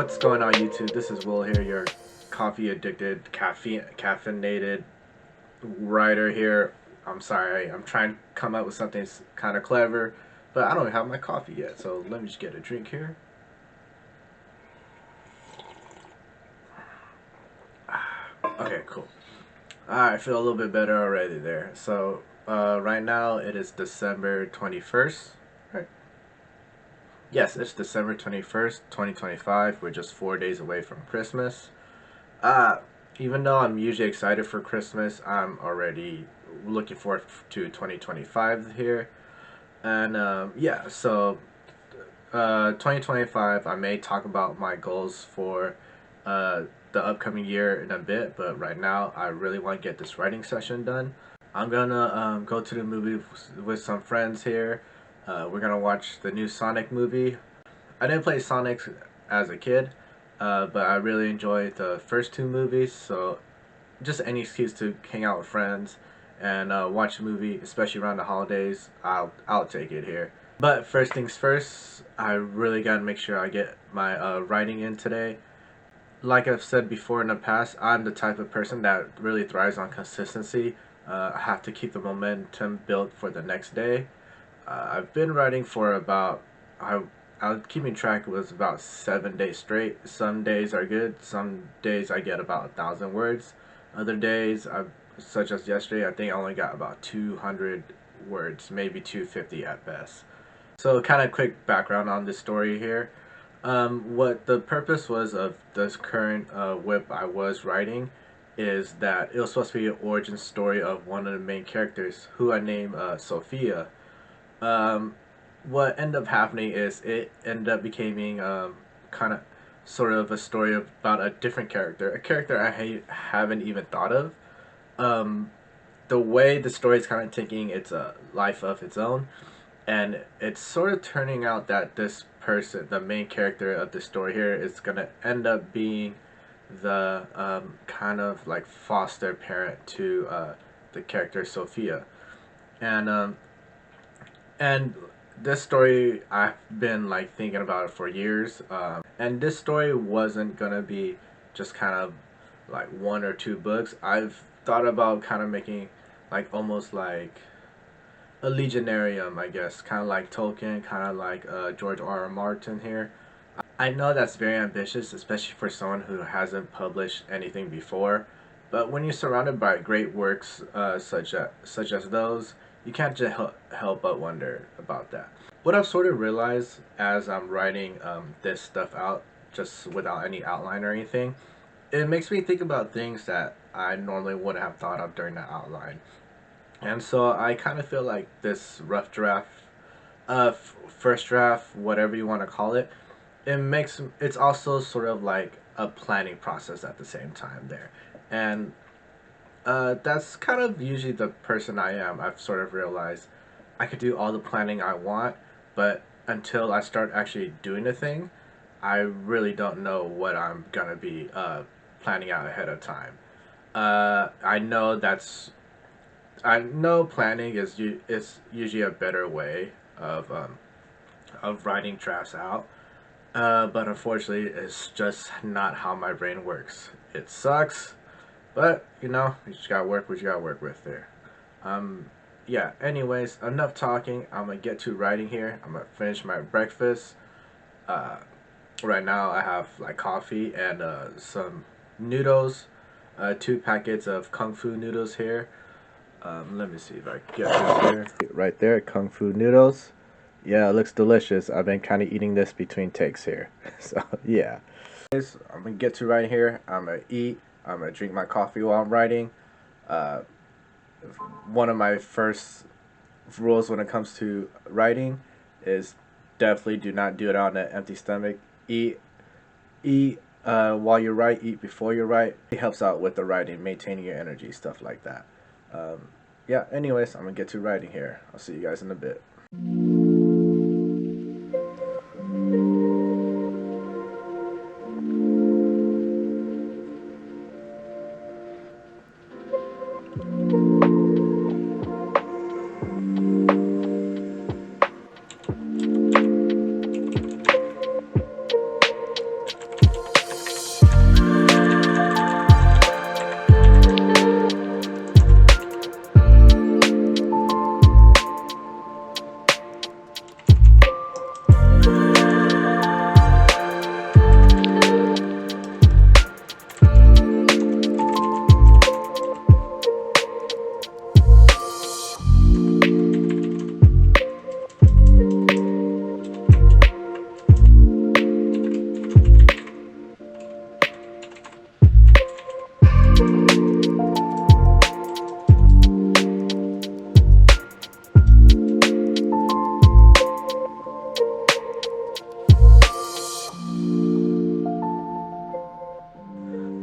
What's going on YouTube? This is Will here, your coffee addicted, caffeinated writer here. I'm sorry, I'm trying to come up with something kind of clever, but I don't have my coffee yet, so let me just get a drink here. Okay, cool. I feel a little bit better already there. So right now it is December 21st. Right? Yes, it's December 21st, 2025. We're just 4 days away from Christmas. Uh, Even though I'm usually excited for Christmas, I'm already looking forward to 2025 here. And yeah, so 2025, I may talk about my goals for uh, the upcoming year in a bit, but right now I really want to get this writing session done. I'm gonna go to the movie with some friends here. We're gonna watch the new Sonic movie. I didn't play Sonic as a kid, but I really enjoyed the first two movies, so just any excuse to hang out with friends and watch a movie, especially around the holidays, I'll take it here. But first things first, I really gotta make sure I get my writing in today. Like I've said before in the past, I'm the type of person that really thrives on consistency. I have to keep the momentum built for the next day. I've been writing for about, I was keeping track, it was about 7 days straight. Some days are good, some days I get about 1,000 words. Other days, such as yesterday, I think I only got about 200 words, maybe 250 at best. So kind of quick background on this story here. What the purpose was of this current whip I was writing is that it was supposed to be an origin story of one of the main characters, who I named Sophia. Um, what ended up happening is it ended up becoming kind of sort of a story about a different character, a character haven't even thought of. Um, the way the story is kind of taking its life of its own, and it's sort of turning out that this person, the main character of the story here, is gonna end up being the kind of like foster parent to the character Sophia, and and this story I've been like thinking about it for years, and this story wasn't gonna be just kind of like one or two books. I've thought about kind of making like almost like a Legionarium, I guess, kind of like Tolkien, kind of like George R. R. Martin here. I know that's very ambitious, especially for someone who hasn't published anything before. But when you're surrounded by great works such as those, you can't just help but wonder about that. What I've sort of realized as I'm writing this stuff out, just without any outline or anything, it makes me think about things that I normally wouldn't have thought of during the outline. And so I kind of feel like this rough draft, first draft, whatever you want to call it, it's also sort of like a planning process at the same time there. And that's kind of usually the person I am. I've sort of realized I could do all the planning I want, but until I start actually doing the thing, I really don't know what I'm gonna be planning out ahead of time. I know planning is usually a better way of writing drafts out, but unfortunately, it's just not how my brain works. It sucks, but you know, you just gotta work what you gotta work with there. Yeah. Anyways, enough talking. I'm gonna get to writing here. I'm gonna finish my breakfast. Uh, right now, I have like coffee and some noodles. 2 packets of kung fu noodles here. Let me see if I can get this here. Right there, Kung Fu noodles. Yeah, it looks delicious. I've been kind of eating this between takes here. So, yeah. I'm going to get to writing here. I'm going to eat. I'm going to drink my coffee while I'm writing. Uh, One of my first rules when it comes to writing is definitely do not do it on an empty stomach. Eat while you write, eat before you write. It helps out with the writing, maintaining your energy, stuff like that. Yeah, anyways, I'm gonna get to writing here. I'll see you guys in a bit.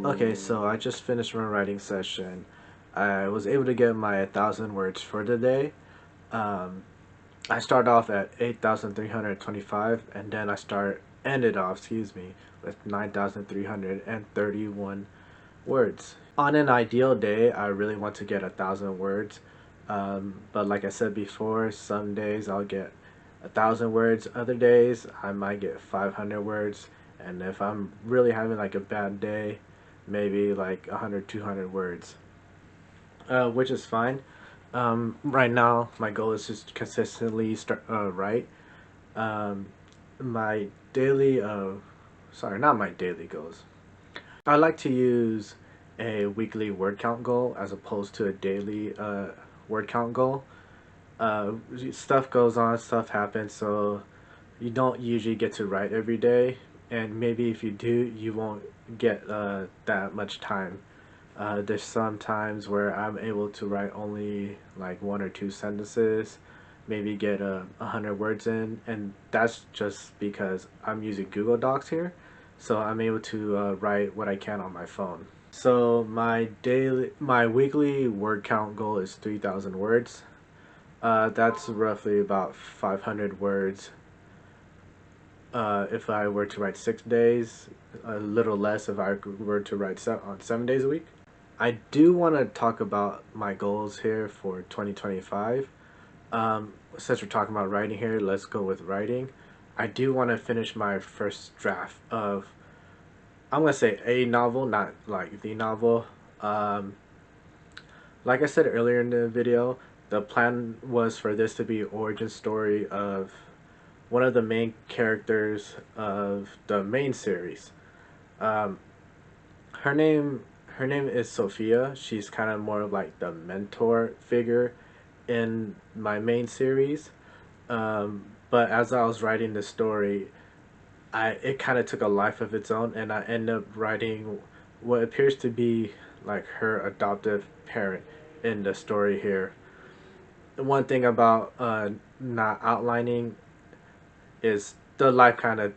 Okay, so I just finished my writing session. I was able to get my 1,000 words for the day. Um, I started off at 8,325, and then ended off, with 9,331 words. On an ideal day, I really want to get 1,000 words. But like I said before, some days I'll get 1,000 words. Other days I might get 500 words. And if I'm really having like a bad day, maybe like 100, 200 words, which is fine. Right now, my goal is just consistently write. Um, my daily, sorry, not my daily goals. I like to use a weekly word count goal as opposed to a daily word count goal. Stuff goes on, stuff happens, so you don't usually get to write every day, and maybe if you do, you won't get that much time. There's some times where I'm able to write only like one or two sentences, maybe get 100 words in, and that's just because I'm using Google Docs here, so I'm able to write what I can on my phone. So my weekly word count goal is 3,000 words. That's roughly about 500 words. If I were to write 6 days, a little less if I were to write on 7 days a week. I do want to talk about my goals here for 2025. Since we're talking about writing here, let's go with writing. I do want to finish my first draft of, I'm going to say a novel, not like the novel. Like I said earlier in the video, the plan was for this to be an origin story of one of the main characters of the main series. Um, her name is Sophia. She's kind of more of like the mentor figure in my main series. But as I was writing the story, it kind of took a life of its own, and I ended up writing what appears to be like her adoptive parent in the story here. The one thing about not outlining is the life kind of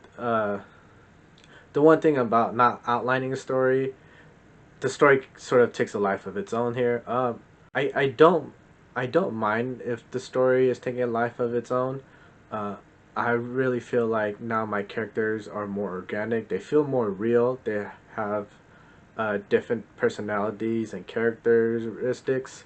the one thing about not outlining a story, the story sort of takes a life of its own here. I don't mind if the story is taking a life of its own. Uh, I really feel like now my characters are more organic. They feel more real. They have different personalities and characteristics,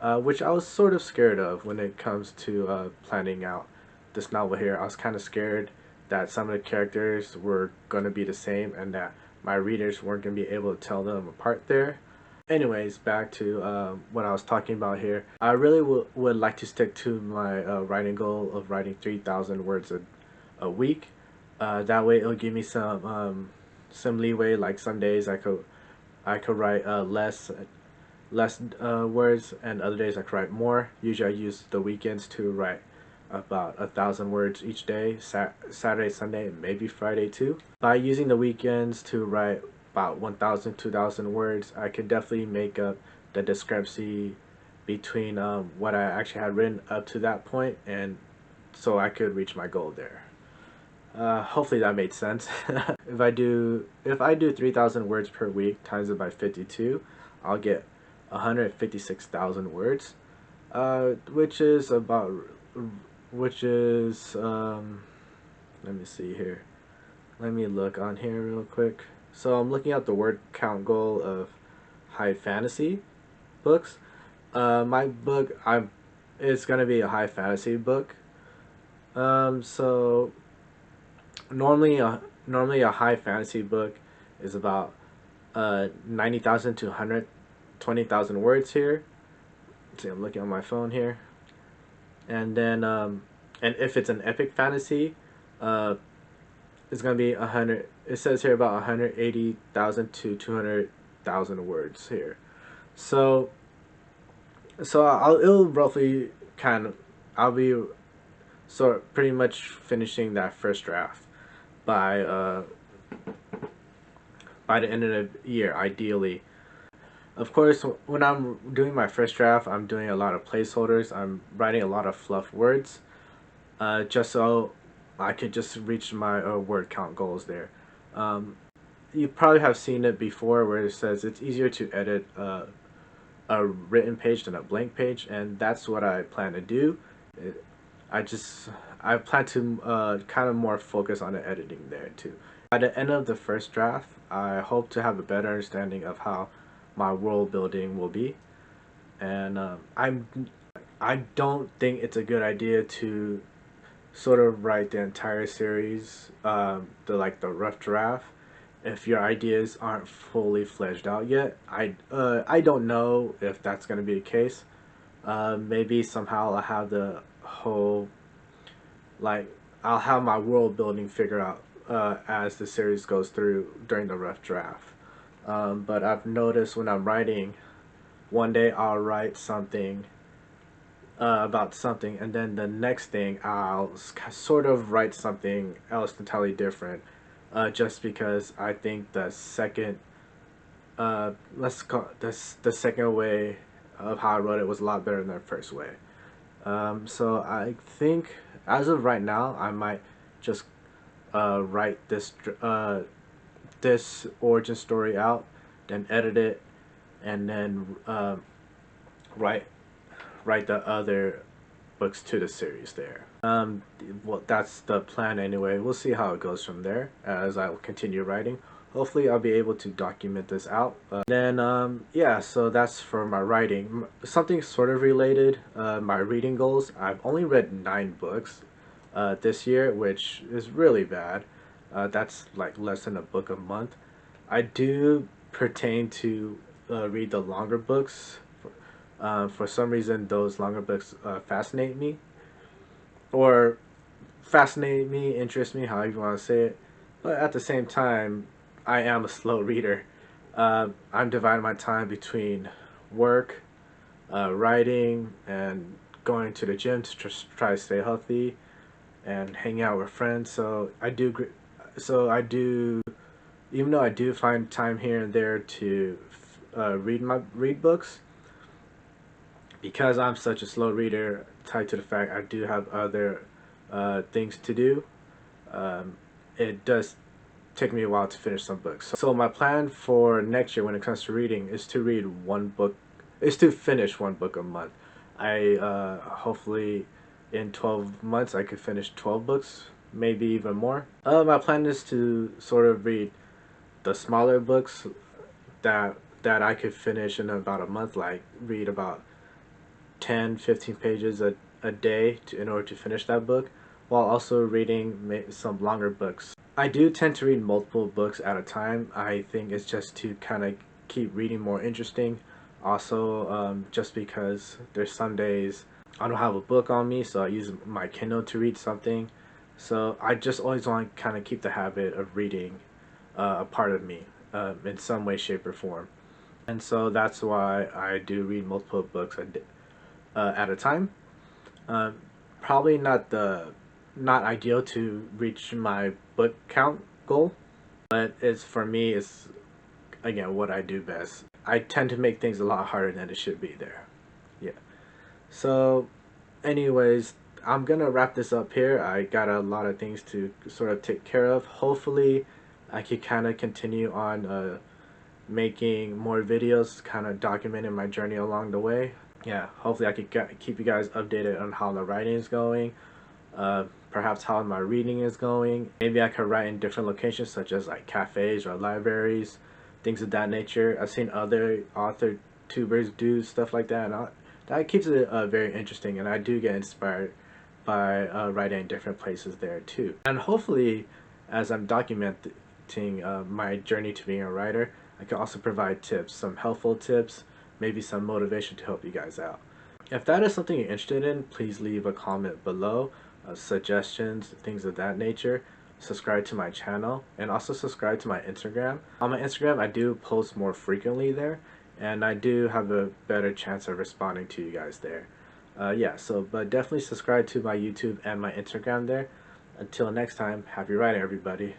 which I was sort of scared of when it comes to planning out this novel here. I was kind of scared that some of the characters were going to be the same and that my readers weren't going to be able to tell them apart there. Anyways, back to what I was talking about here. I really would like to stick to my writing goal of writing 3,000 words a week. That way it'll give me some leeway. Like some days I could write less words, and other days I could write more. Usually I use the weekends to write about 1,000 words each day, Saturday, Sunday, and maybe Friday too. By using the weekends to write about 1,000, 2,000 words, I could definitely make up the discrepancy between what I actually had written up to that point, and so I could reach my goal there. Hopefully that made sense. If I do 3,000 words per week times it by 52, I'll get 156,000 words, which is about let me see here. Let me look on here real quick. So I'm looking at the word count goal of high fantasy books. My book, it's gonna be a high fantasy book. So normally a high fantasy book is about 90,000 to 120,000 words here. Let's see, I'm looking on my phone here. And then and if it's an epic fantasy, it's gonna be 100. It says here about 180,000 to 200,000 words here. So it'll roughly I'll be pretty much finishing that first draft by the end of the year, ideally. Of course, when I'm doing my first draft, I'm doing a lot of placeholders. I'm writing a lot of fluff words, just so I could just reach my word count goals there. you probably have seen it before where it says it's easier to edit a written page than a blank page, and that's what I plan to do. It, I just I plan to kind of more focus on the editing there too. By the end of the first draft, I hope to have a better understanding of how my world building will be, and I don't think it's a good idea to sort of write the entire series, the rough draft, if your ideas aren't fully fleshed out yet. I don't know if that's gonna be the case. Maybe somehow I'll have the whole like I'll have my world building figured out as the series goes through during the rough draft. But I've noticed when I'm writing, one day I'll write something about something, and then the next thing I'll sort of write something else entirely different, just because I think the second, let's call this the second way of how I wrote it was a lot better than the first way. So I think as of right now, I might just write this origin story out, then edit it, and then write write the other books to the series there. Well, that's the plan anyway. We'll see how it goes from there as I will continue writing. Hopefully I'll be able to document this out. Yeah, so that's for my writing. Something sort of related, my reading goals. I've only read 9 books this year, which is really bad. That's like less than a book a month. I do pertain to read the longer books. For some reason, those longer books fascinate me, or interest me, however you want to say it. But at the same time, I am a slow reader. I'm dividing my time between work, writing, and going to the gym to just try to stay healthy and hang out with friends. Even though I do find time here and there to read books, because I'm such a slow reader, tied to the fact I do have other things to do, it does take me a while to finish some books. So my plan for next year when it comes to reading is to finish one book a month. Hopefully in 12 months I could finish 12 books, maybe even more. My plan is to sort of read the smaller books that I could finish in about a month, like read about 10-15 pages a day in order to finish that book, while also reading some longer books. I do tend to read multiple books at a time. I think it's just to kind of keep reading more interesting. Also, just because there's some days I don't have a book on me, so I use my Kindle to read something. So I just always want to kind of keep the habit of reading a part of me in some way, shape, or form. And so that's why I do read multiple books at a time. Probably not ideal to reach my book count goal, but for me it's again what I do best. I tend to make things a lot harder than it should be there. Yeah. So anyways, I'm gonna wrap this up here. I got a lot of things to sort of take care of. Hopefully I can kind of continue on making more videos, kind of documenting my journey along the way. Yeah, hopefully I could keep you guys updated on how the writing is going, perhaps how my reading is going. Maybe I could write in different locations such as like cafes or libraries, things of that nature. I've seen other author tubers do stuff like that, and that keeps it very interesting, and I do get inspired by writing in different places there too. And hopefully, as I'm documenting my journey to being a writer, I can also provide tips, some helpful tips, maybe some motivation to help you guys out. If that is something you're interested in, please leave a comment below, suggestions, things of that nature. Subscribe to my channel, and also subscribe to my Instagram. On my Instagram, I do post more frequently there, and I do have a better chance of responding to you guys there. Yeah, but definitely subscribe to my YouTube and my Instagram there. Until next time, happy writing, everybody.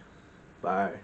Bye.